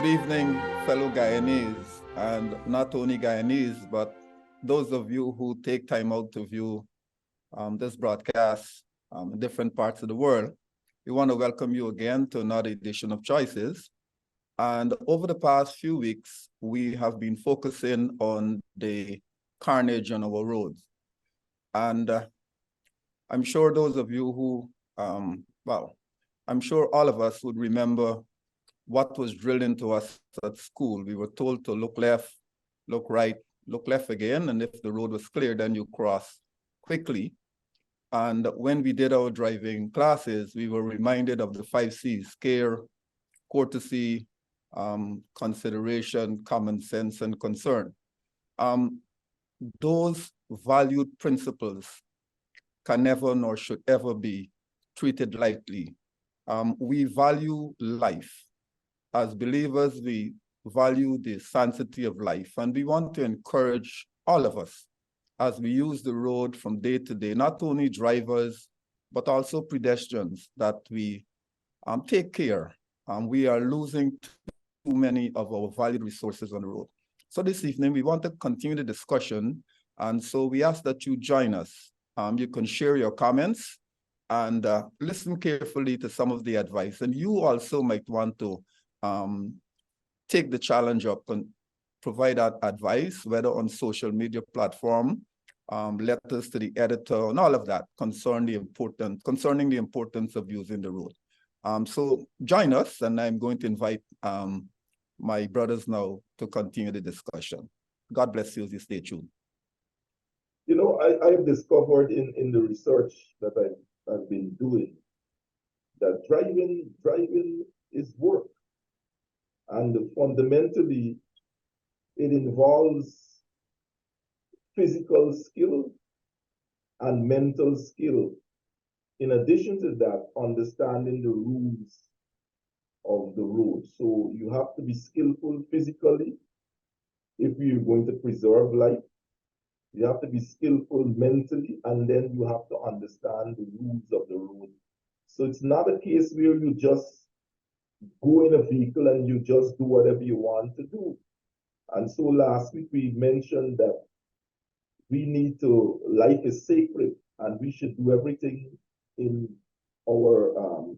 evening, fellow Guyanese, and not only Guyanese, but those of you who take time out to view this broadcast in different parts of the world. We want to welcome you again to another edition of Choices. And over the past few weeks, we have been focusing on the carnage on our roads. And I'm sure those of you who, I'm sure all of us would remember what was drilled into us at school. We were told to look left, look right, look left again, and if the road was clear, then you cross quickly. And when we did our driving classes, we were reminded of the 5 C's: care, courtesy, consideration, common sense, and concern. Those valued principles can never nor should ever be treated lightly. We value life. As believers, we value the sanctity of life, and we want to encourage all of us as we use the road from day to day, not only drivers, but also pedestrians, that we take care. We are losing too many of our valued resources on the road. So this evening, we want to continue the discussion, and so we ask that you join us. You can share your comments and listen carefully to some of the advice. And you also might want to take the challenge up and provide that advice, whether on social media platform, letters to the editor, and all of that concerning the importance of using the road. So join us, and I'm going to invite my brothers now to continue the discussion. God bless you as you stay tuned. You know, I've discovered in the research that I've been doing that driving is work. And fundamentally, it involves physical skill and mental skill. In addition to that, understanding the rules of the road. So you have to be skillful physically if you're going to preserve life. You have to be skillful mentally, and then you have to understand the rules of the road. So it's not a case where you just go in a vehicle and you just do whatever you want to do. And so last week we mentioned that life is sacred, and we should do everything in our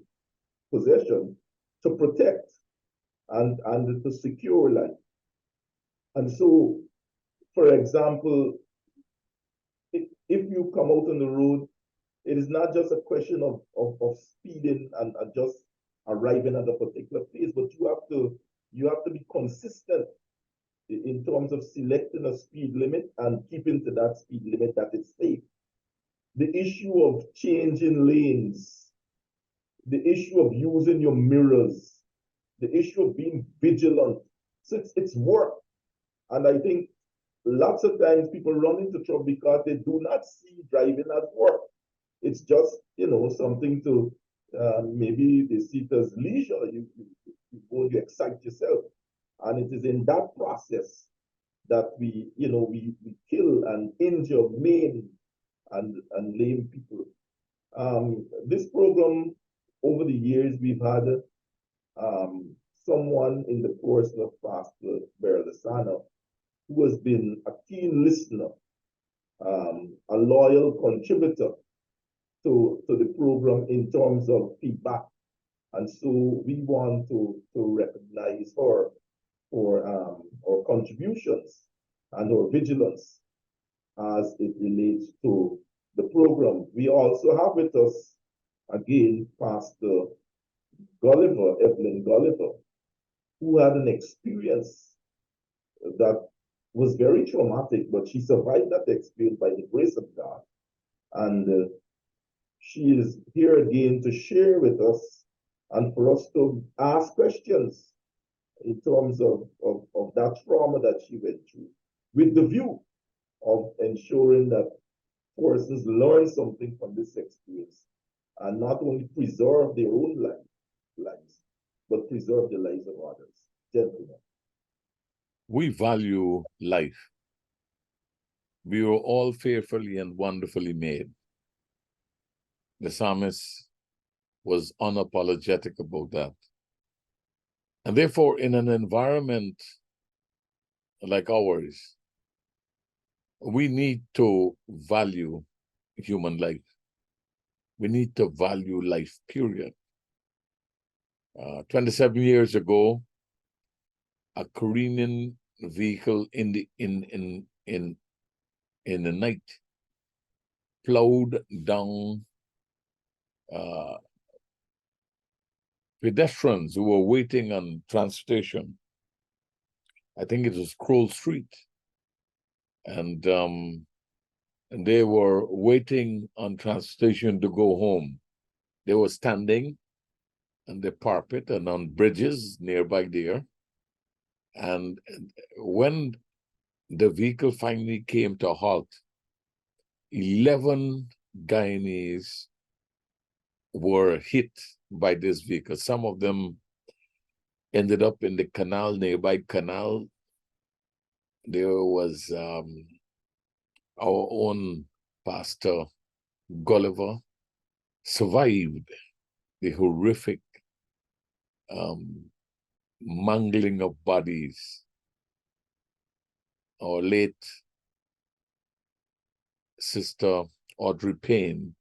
possession to protect and to secure life. And so, for example, if you come out on the road, it is not just a question of speeding and just arriving at a particular place, but you have to be consistent in terms of selecting a speed limit and keeping to that speed limit that is safe. The issue of changing lanes, the issue of using your mirrors, the issue of being vigilant. So it's work. And I think lots of times people run into trouble because they do not see driving as work. It's just, something to maybe they see it as leisure. You go, you excite yourself. And it is in that process that we kill and injure, maim, and lame people. This program, over the years, we've had someone in the person of Pastor Berlasana who has been a keen listener, a loyal contributor to the program in terms of feedback. And so we want to recognize her for our contributions and our vigilance as it relates to the program. We also have with us, again, Pastor Gulliver, Evelyn Gulliver, who had an experience that was very traumatic, but she survived that experience by the grace of God. And she is here again to share with us and for us to ask questions in terms of that trauma that she went through, with the view of ensuring that persons learn something from this experience and not only preserve their own lives, but preserve the lives of others. Gentlemen. We value life. We were all fearfully and wonderfully made. The psalmist was unapologetic about that. And therefore, in an environment like ours, we need to value human life. We need to value life, period. 27 years ago, a careening vehicle in the night plowed down pedestrians who were waiting on transportation. I think it was Kroll Street. And they were waiting on transportation to go home. They were standing on the parapet and on bridges nearby there. And when the vehicle finally came to a halt, 11 Guyanese were hit by this vehicle. Some of them ended up in the canal, nearby canal. There was our own pastor, Gulliver, survived the horrific mangling of bodies. Our late sister, Audrey Payne,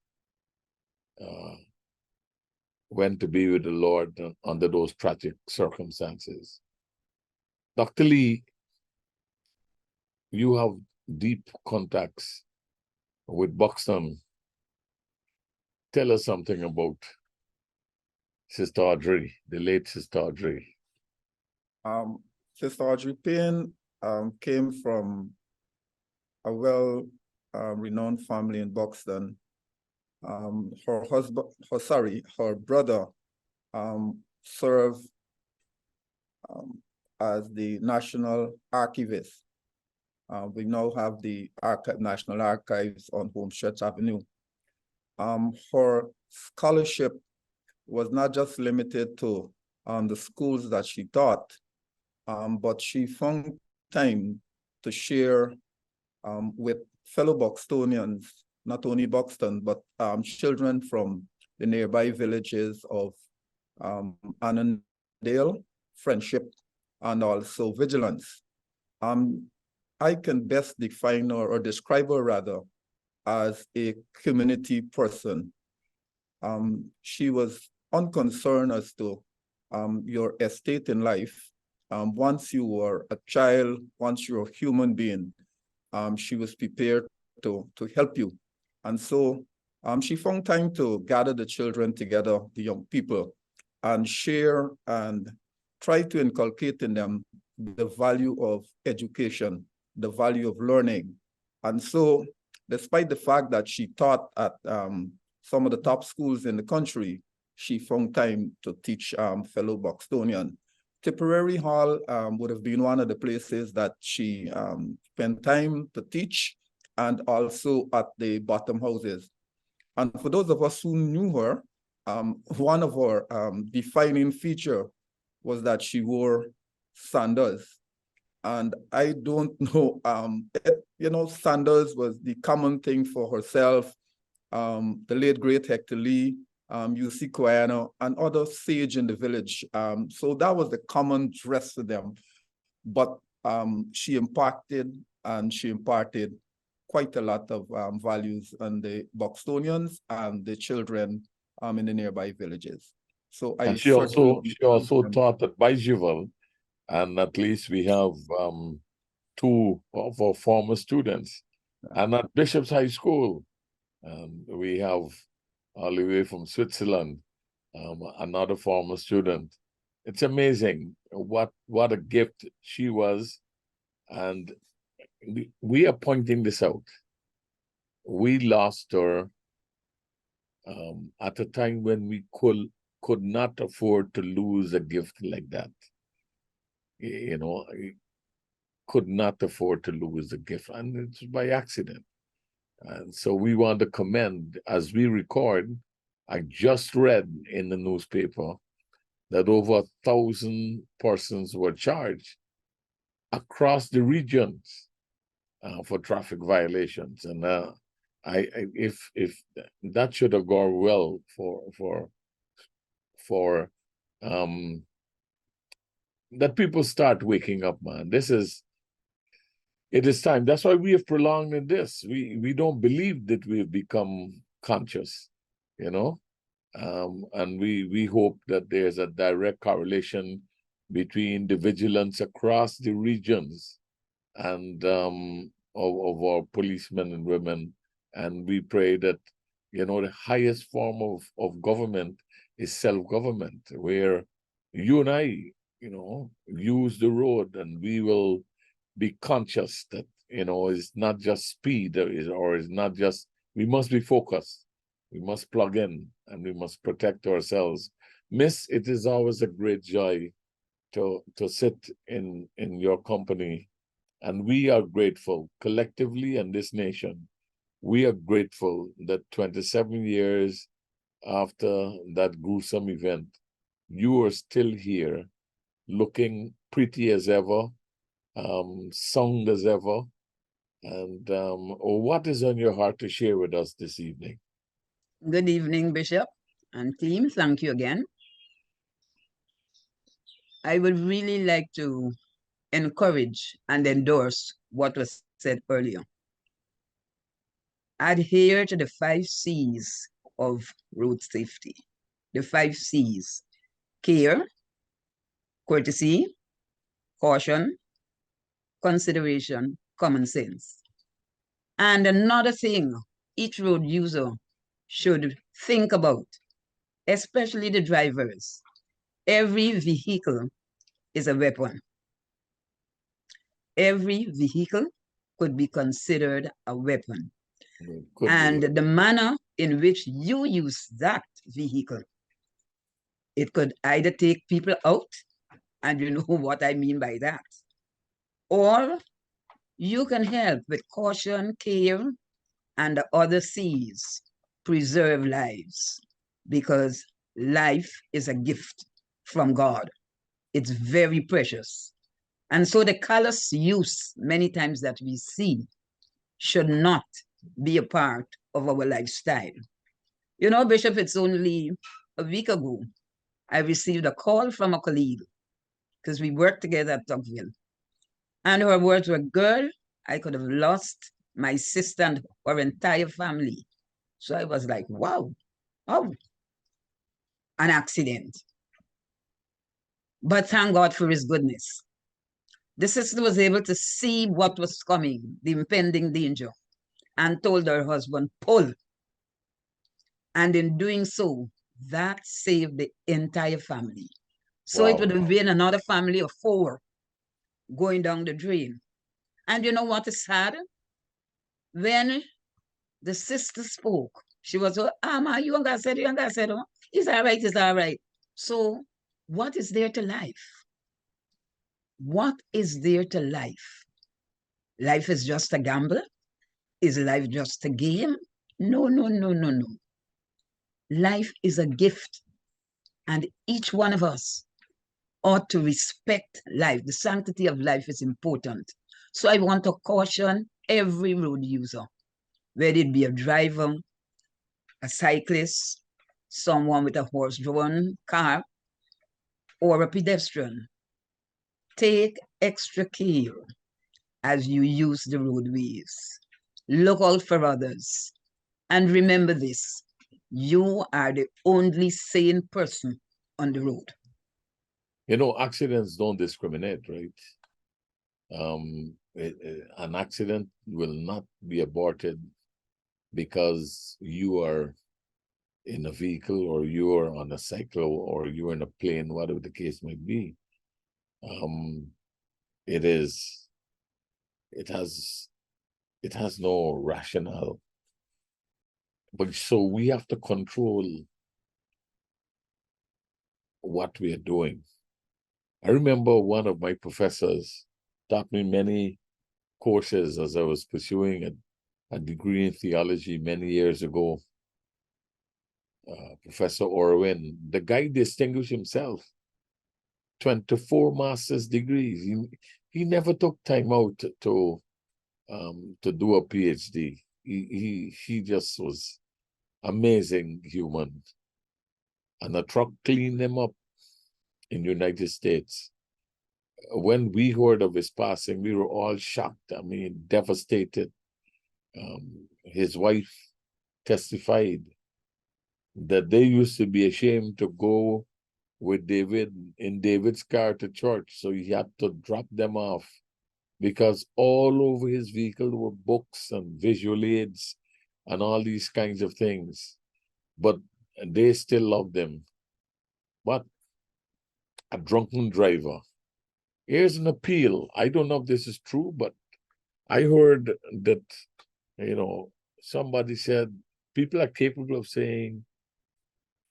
went to be with the Lord under those tragic circumstances. Dr. Lee, you have deep contacts with Buxton. Tell us something about Sister Audrey, the late Sister Audrey. Sister Audrey Payne came from a well-renowned family in Buxton. Her brother served as the National Archivist. We now have the National Archives on Homestretch Avenue. Her scholarship was not just limited to the schools that she taught, but she found time to share with fellow Buxtonians, not only Buxton, but children from the nearby villages of Annandale, Friendship, and also Vigilance. I can best define her, or describe her rather, as a community person. She was unconcerned as to your estate in life. Once you were a child, once you're a human being, she was prepared to help you. And so she found time to gather the children together, the young people, and share and try to inculcate in them the value of education, the value of learning. And so, despite the fact that she taught at some of the top schools in the country, she found time to teach fellow Buxtonian. Tipperary Hall would have been one of the places that she spent time to teach, and also at the bottom houses. And for those of us who knew her, one of her defining feature was that she wore sandals. And I don't know, sandals was the common thing for herself. The late great Hector Lee, UC Koyana, and other sage in the village. So that was the common dress for them. But she imparted quite a lot of values on the Buxtonians and the children in the nearby villages. So she also taught at Baijival, and at least we have two of our former students. And at Bishop's High School, we have all the way from Switzerland, another former student. It's amazing what a gift she was. And we are pointing this out. We lost her at a time when we could not afford to lose a gift like that. Could not afford to lose a gift, and it's by accident. And so we want to commend, as we record, I just read in the newspaper that over 1,000 persons were charged across the regions for traffic violations. And if that should have gone well for that people start waking up, man. It is time. That's why we have prolonged in this. We don't believe that we have become conscious, you know? And we hope that there's a direct correlation between the vigilance across the regions and of our policemen and women. And we pray that, you know, the highest form of government is self-government, where you and I, you know, use the road, and we will be conscious that, you know, it's not just speed, or it's not just, we must be focused. We must plug in, and we must protect ourselves. Miss, it is always a great joy to sit in your company, and we are grateful collectively in this nation. We are grateful that 27 years after that gruesome event, you are still here, looking pretty as ever, sound as ever. And what is on your heart to share with us this evening? Good evening, Bishop and team. Thank you again. I would really like to encourage and endorse what was said earlier. Adhere to the 5 C's of road safety. The 5 C's: care, courtesy, caution, consideration, common sense. And another thing each road user should think about, especially the drivers: every vehicle is a weapon. Every vehicle could be considered a weapon. And the manner in which you use that vehicle, it could either take people out, and you know what I mean by that, or you can help with caution, care, and the other C's, preserve lives, because life is a gift from God. It's very precious. And so the callous use many times that we see should not be a part of our lifestyle. You know, Bishop, it's only a week ago, I received a call from a colleague, because we worked together at Tocqueville. And her words were, "Girl, I could have lost my sister and her entire family." So I was like, wow, an accident. But thank God for his goodness. The sister was able to see what was coming, the impending danger, and told her husband, pull. And in doing so, that saved the entire family. So It would have been another family of 4 going down the drain. And you know what is sad? When the sister spoke, she was, ma, you ain't got said, oh, it's all right, it's all right. So what is there to life? What is there to life? Life is just a gamble? Is life just a game? No, no, no, no, no. Life is a gift, and each one of us ought to respect life. The sanctity of life is important. So I want to caution every road user, whether it be a driver, a cyclist, someone with a horse-drawn car, or a pedestrian. Take extra care as you use the roadways. Look out for others. And remember this: you are the only sane person on the road. You know, accidents don't discriminate, right? An accident will not be aborted because you are in a vehicle, or you are on a cycle, or you're in a plane, whatever the case might be. It has no rationale. But so we have to control what we are doing. I remember one of my professors taught me many courses as I was pursuing a degree in theology many years ago. Professor Orwin, the guy distinguished himself. 24 master's degrees. He never took time out to do a PhD. He just was amazing human. And a truck cleaned him up in the United States. when we heard of his passing, we were all shocked. I mean, devastated. His wife testified that they used to be ashamed to go with David in David's car to church, so he had to drop them off because all over his vehicle were books and visual aids and all these kinds of things. But they still loved him. But a drunken driver. Here's an appeal. I don't know if this is true, but I heard that, somebody said people are capable of saying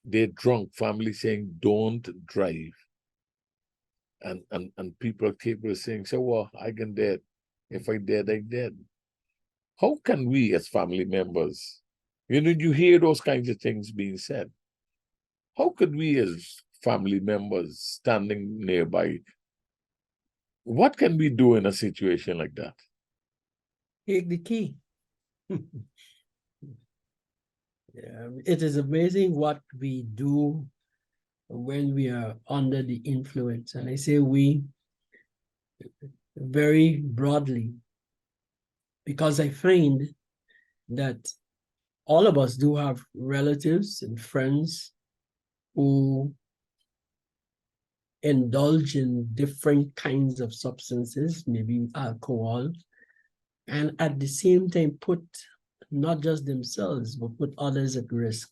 they're drunk, family saying don't drive. And people are capable of saying, so well, I can dead. If I dead, I dead. How can we as family members, you hear those kinds of things being said. How could we as family members standing nearby, what can we do in a situation like that? Take the key. Yeah, it is amazing what we do when we are under the influence. And I say we very broadly, because I find that all of us do have relatives and friends who indulge in different kinds of substances, maybe alcohol, and at the same time put not just themselves, but put others at risk.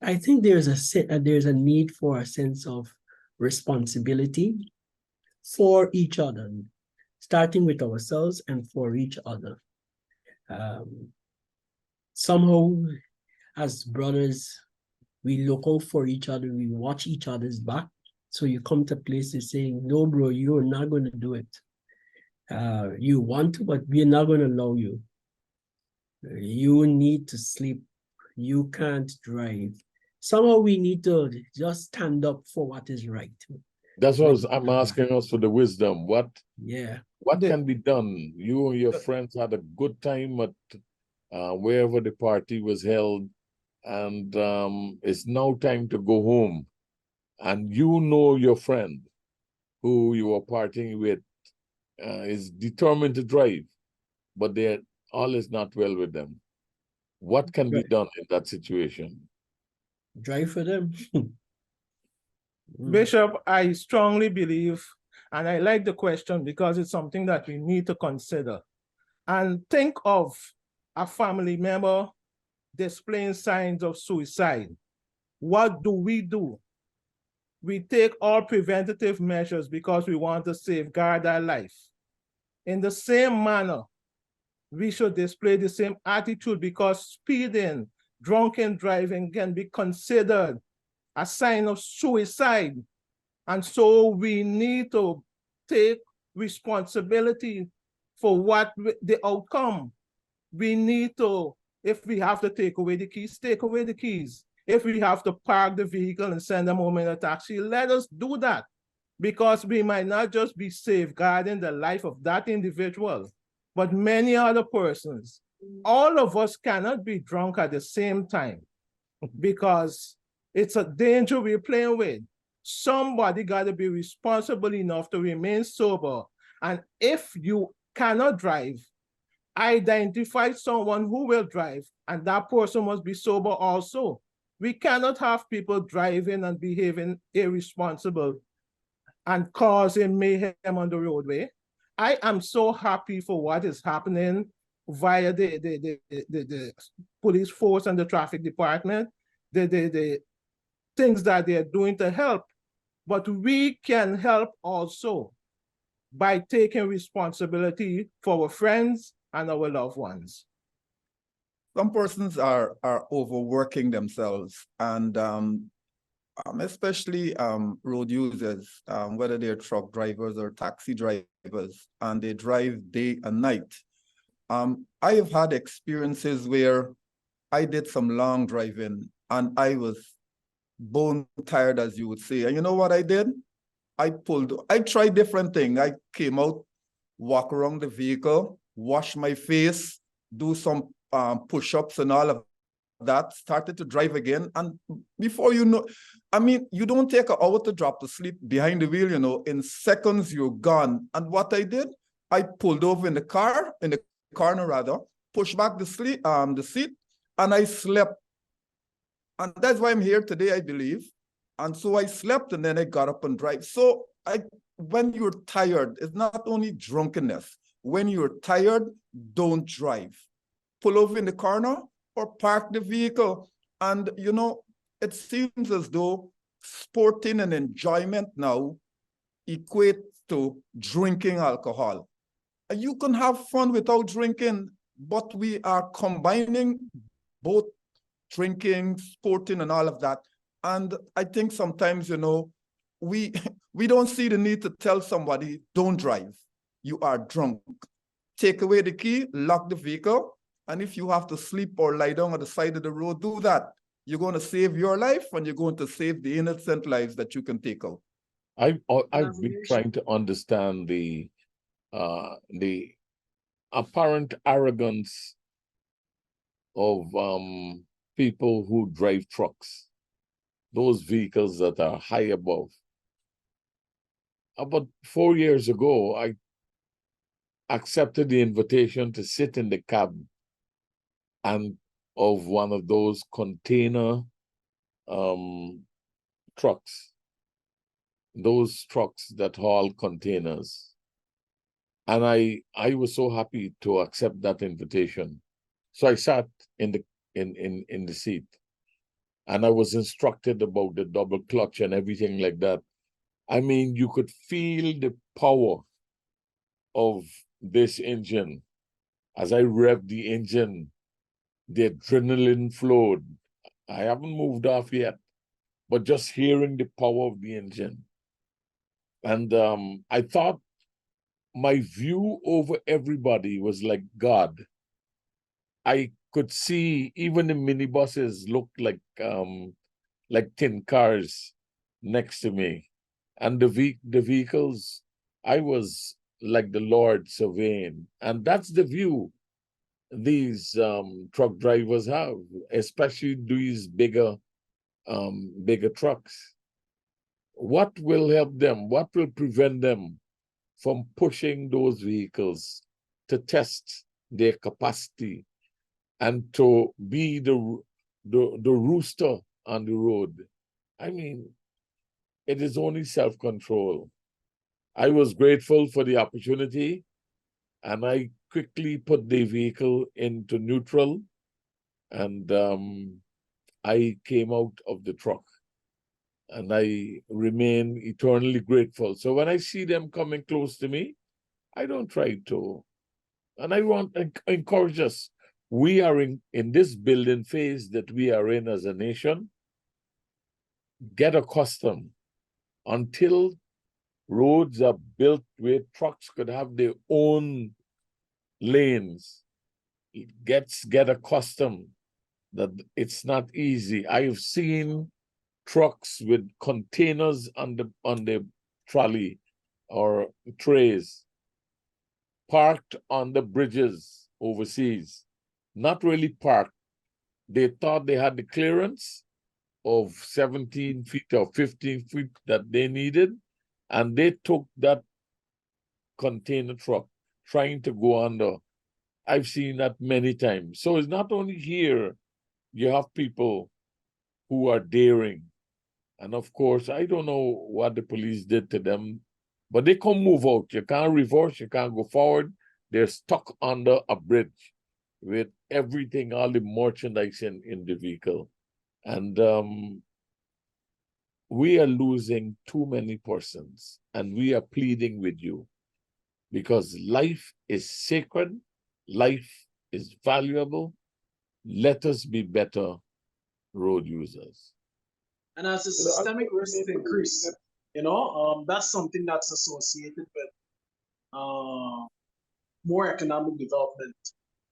I think there's a need for a sense of responsibility for each other, starting with ourselves and for each other. Somehow, as brothers, we look out for each other, we watch each other's back. So you come to places saying, no, bro, you're not going to do it. You want to, but we're not going to allow you. You need to sleep. You can't drive. Somehow we need to just stand up for what is right. That's what I'm asking us for the wisdom. What can be done? You and your friends had a good time at wherever the party was held, and it's now time to go home. And your friend who you are partying with is determined to drive, but all is not well with them. What can be done in that situation? Drive for them. Bishop, I strongly believe, and I like the question because it's something that we need to consider. And think of a family member displaying signs of suicide. What do? We take all preventative measures because we want to safeguard our life. In the same manner, we should display the same attitude because speeding, drunken driving can be considered a sign of suicide. And so we need to take responsibility for what the outcome. We need to, if we have to take away the keys, take away the keys. If we have to park the vehicle and send them home in a taxi, let us do that, because we might not just be safeguarding the life of that individual, but many other persons. All of us cannot be drunk at the same time because it's a danger we're playing with. Somebody got to be responsible enough to remain sober. And if you cannot drive, identify someone who will drive, and that person must be sober also. We cannot have people driving and behaving irresponsible and causing mayhem on the roadway. I am so happy for what is happening via the police force and the traffic department, the things that they're doing to help. But we can help also by taking responsibility for our friends and our loved ones. Some persons are overworking themselves, and especially road users, whether they're truck drivers or taxi drivers, and they drive day and night. I have had experiences where I did some long driving and I was bone tired, as you would say. And you know what I did? I tried different things. I came out, walk around the vehicle, wash my face, do some push-ups and all of that, started to drive again. And before you know, I mean, you don't take an hour to drop to sleep behind the wheel, you know, in seconds you're gone. And what I did, I pulled over in the corner rather, pushed back the seat, and I slept. And that's why I'm here today, I believe. And so I slept and then I got up and drive. So when you're tired, it's not only drunkenness. When you're tired, don't drive. Pull over in the corner or park the vehicle. And, you know, it seems as though sporting and enjoyment now equate to drinking alcohol. You can have fun without drinking, but we are combining both drinking, sporting, and all of that. And I think sometimes, you know, we don't see the need to tell somebody, don't drive. You are drunk. Take away the key, lock the vehicle, and if you have to sleep or lie down on the side of the road, do that. You're going to save your life and you're going to save the innocent lives that you can take out. I've been trying to understand the apparent arrogance of people who drive trucks, those vehicles that are high above. About 4 years ago, I accepted the invitation to sit in the cab and of one of those container trucks, those trucks that haul containers. And I was so happy to accept that invitation. So I sat in the seat and I was instructed about the double clutch and everything like that. I mean, you could feel the power of this engine. As I revved the engine, the adrenaline flowed. I haven't moved off yet, but just hearing the power of the engine. And I thought my view over everybody was like God. I could see even the minibuses looked like tin cars next to me. And the vehicles, I was like the Lord surveying. And that's the view these truck drivers have, especially these bigger trucks. What will help them? What will prevent them from pushing those vehicles to test their capacity and to be the rooster on the road? I mean, it is only self-control. I was grateful for the opportunity, and I quickly put the vehicle into neutral, and I came out of the truck. And I remain eternally grateful. So when I see them coming close to me, I don't try to. And I want to encourage us. We are in this building phase that we are in as a nation. Get accustomed until roads are built where trucks could have their own lanes. Get accustomed that it's not easy. I have seen trucks with containers on the trolley or trays parked on the bridges overseas. Not really parked. They thought they had the clearance of 17 feet or 15 feet that they needed, and they took that container truck trying to go under. I've seen that many times. So it's not only here, you have people who are daring. And of course, I don't know what the police did to them, but they can't move out. You can't reverse, you can't go forward. They're stuck under a bridge with everything, all the merchandise in the vehicle. And we are losing too many persons, and we are pleading with you because life is sacred, life is valuable. Let us be better road users. And as the systemic risks increase, that's something that's associated with more economic development,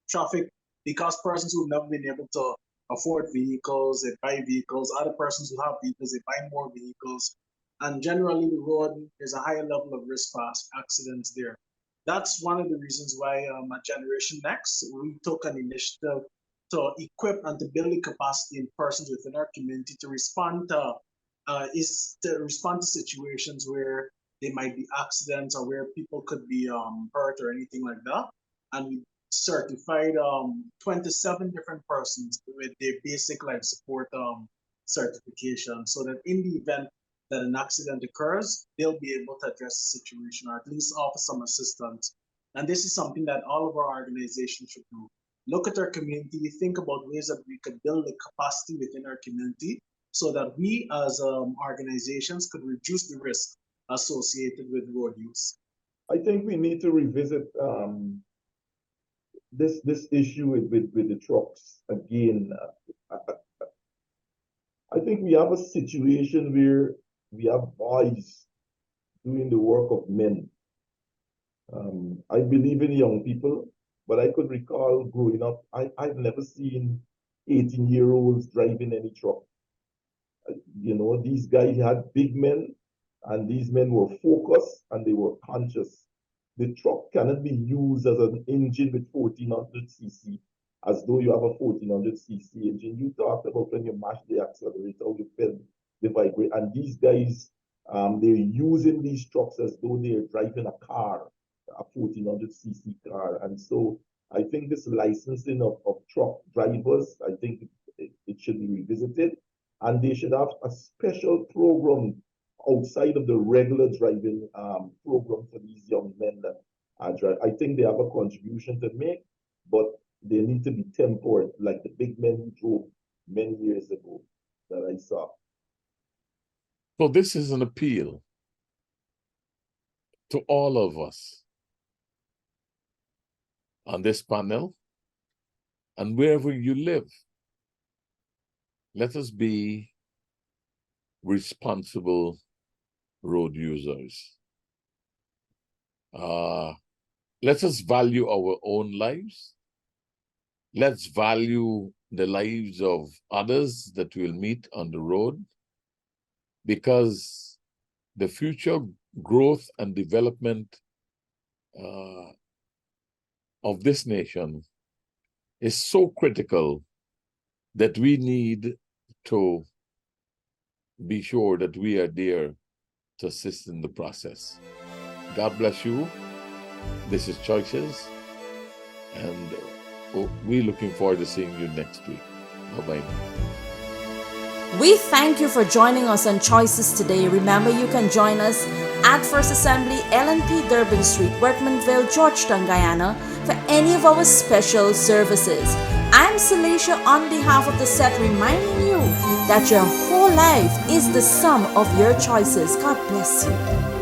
traffic, because persons who've never been able to afford vehicles, they buy vehicles, other persons who have vehicles, they buy more vehicles. And generally the road, there's a higher level of risk for accidents there. That's one of the reasons why at Generation Next, we took an initiative to equip and to build the capacity in persons within our community to respond to situations where there might be accidents or where people could be hurt or anything like that. And we certified 27 different persons with their basic life support certification, so that in the event that an accident occurs, they'll be able to address the situation or at least offer some assistance. And this is something that all of our organizations should do. Look at our community, think about ways that we could build the capacity within our community so that we as organizations could reduce the risk associated with road use. I think we need to revisit this issue with the trucks again. I think we have a situation where we have boys doing the work of men. I believe in young people, but I could recall growing up, I've never seen 18-year-olds driving any truck. You know, these guys had big men, and these men were focused and they were conscious. The truck cannot be used as an engine with 1400 cc, as though you have a 1400 cc engine. You talked about when you mash the accelerator, you feel the vibrate. And these guys, they're using these trucks as though they're driving a car, a 1400 cc car. And so I think this licensing of truck drivers, I think it should be revisited. And they should have a special program outside of the regular driving program for these young men that are driving. I think they have a contribution to make, but they need to be tempered, like the big men who drove many years ago that I saw. So this is an appeal to all of us on this panel and wherever you live. Let us be responsible road users. Let us value our own lives. Let's value the lives of others that we'll meet on the road, because the future growth and development of this nation is so critical that we need to be sure that we are there to assist in the process. God bless you. This is Choices, and we're looking forward to seeing you next week. Bye-bye. We thank you for joining us on Choices today. Remember, you can join us at First Assembly, LNP Durban Street, Workmanville, Georgetown, Guyana, for any of our special services. I'm Celicia on behalf of the set, reminding you that your whole life is the sum of your choices. God bless you.